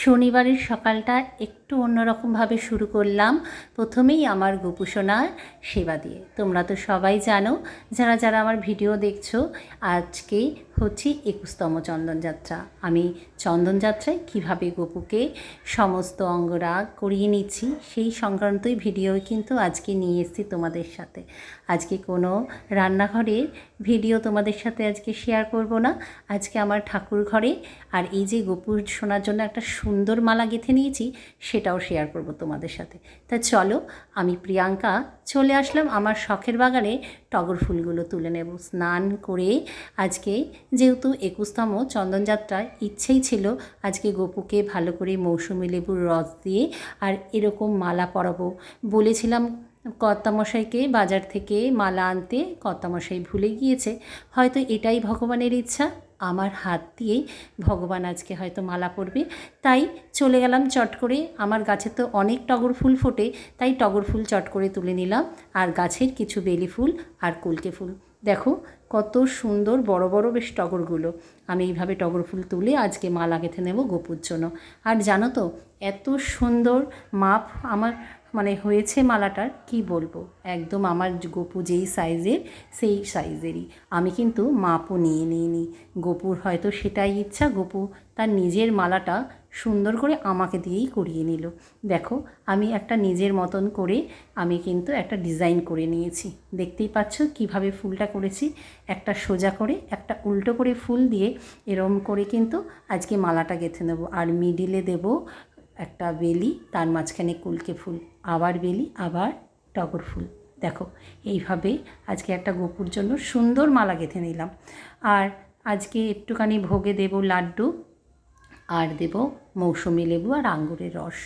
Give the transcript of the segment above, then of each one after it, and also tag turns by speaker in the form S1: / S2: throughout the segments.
S1: শনিবারের সকালটা একটু অন্যরকমভাবে শুরু করলাম। প্রথমেই আমার গোপুসোনার সেবা দিয়ে। তোমরা তো সবাই জানো, যারা যারা আমার ভিডিও দেখছো, আজকে হচ্ছে 21তম চন্দনযাত্রা। আমি চন্দনযাত্রায় কীভাবে গপুকে সমস্ত অঙ্গরাগ করিয়ে নিচ্ছি সেই সংক্রান্তই ভিডিও কিন্তু আজকে নিয়ে এসেছি তোমাদের সাথে। আজকে কোনো রান্নাঘরের ভিডিও তোমাদের সাথে আজকে শেয়ার করব না। আজকে আমার ঠাকুর ঘরে আর এই যে গপুর শোনার জন্য একটা সুন্দর মালা গেঁথে নিয়েছি সেটাও শেয়ার করব তোমাদের সাথে। তা চলো, আমি প্রিয়াঙ্কা চলে আসলাম আমার শখের বাগানে টগর ফুলগুলো তুলে নেব। স্নান করে আজকে যেহেতু 21তম চন্দনযাত্রার ইচ্ছেই ছিল আজকে গপুকে ভালো করে মৌসুমি লেবুর রস দিয়ে আর এরকম মালা পরাবো। বলেছিলাম কর্তামশাইকে বাজার থেকে মালা আনতে, কর্তামশাই ভুলে গিয়েছে। হয়তো এটাই ভগবানের ইচ্ছা, আমার হাত দিয়েই ভগবান আজকে হয়তো মালা পরবে। তাই চলে গেলাম চট করে। আমার গাছে তো অনেক টগর ফুল ফোটে, তাই টগর ফুল চট করে তুলে নিলাম। আর গাছের কিছু বেলি ফুল আর কলকে ফুল, দেখো কত সুন্দর বড় বড় বেশ টগরগুলো। আমি এইভাবে টগর ফুল তুলে আজকে মালা গেঁথে নেব গপুর জন্য। আর জানো তো, এত সুন্দর মাপ আমার হয়েছে মালাটার, কি বলবো। একদম আমার গপু যেই সাইজের সেই সাইজেরই। আমি কিন্তু মাপও নিয়ে নিইনি। গপুর হয়তো সেটাই ইচ্ছা, গপু তার নিজের মালাটা সুন্দর করে আমাকে দিয়েই করিয়ে নিল। দেখো, আমি একটা নিজের মতন করে আমি কিন্তু একটা ডিজাইন করে নিয়েছি। দেখতেই পাচ্ছ কিভাবে ফুলটা করেছি। একটা সোজা করে একটা উল্টো করে ফুল দিয়ে এরম করে কিন্তু আজকে মালাটা গেঁথে নেব। আর মিডিলে দেব একটা বেলি, তার মাঝখানে কলকে ফুল, আবার বেলি, আবার টগর ফুল। দেখো এইভাবে আজকে একটা গপুর জন্য সুন্দর মালা গেঁথে নিলাম। আর আজকে একটুখানি ভোগে দেব লাড্ডু, আর দেব মৌসুমি লেবু আর আঙ্গুরের রস।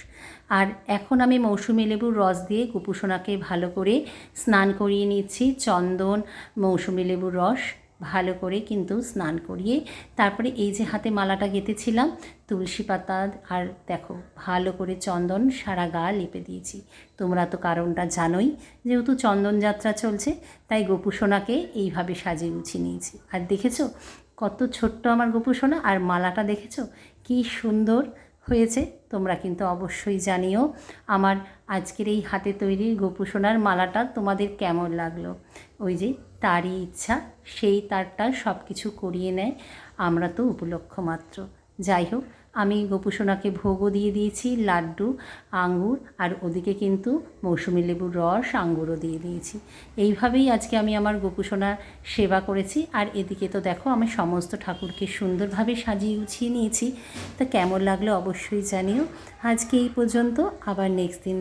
S1: আর এখন আমি মৌসুমি লেবুর রস দিয়ে গোপুসোনাকে ভালো করে স্নান করিয়ে নিচ্ছি। চন্দন, মৌসুমি লেবুর রস ভালো করে কিন্তু স্নান করিয়ে তারপরে এই যে হাতে মালাটা গেঁথেছিলাম তুলসী পাতা আর দেখো ভালো করে চন্দন সারা গা লেপে দিয়েছি। তোমরা তো কারণটা জানোই, যেহেতু চন্দনযাত্রা চলছে তাই গোপুসোনাকে এইভাবে সাজিয়ে গুছিয়ে নিয়েছি। আর দেখেছো কত ছোট্ট আমার গোপুসোনা, আর মালাটা দেখেছো কি সুন্দর হয়েছে। তোমরা কিন্তু অবশ্যই জানিও আমার আজকের এই হাতে তৈরি গোপুসোনার মালাটা তোমাদের কেমন লাগলো। ওই যে তারই ইচ্ছা, সেই তারটা সব কিছু করিয়ে নেয়, আমরা তো উপলক্ষ মাত্র। যাই হোক, আমি গোপুসোনাকে ভোগও দিয়ে দিয়েছি, লাড্ডু, আঙ্গুর, আর ওদিকে কিন্তু মৌসুমি লেবুর রস, আঙ্গুরও দিয়ে দিয়েছি। এইভাবেই আজকে আমি আমার গোপুসোনার সেবা করেছি। আর এদিকে তো দেখো আমি সমস্ত ঠাকুরকে সুন্দরভাবে সাজিয়ে গুছিয়ে নিয়েছি। তা কেমন লাগলো অবশ্যই জানিও। আজকে এই পর্যন্ত, আবার নেক্সট দিন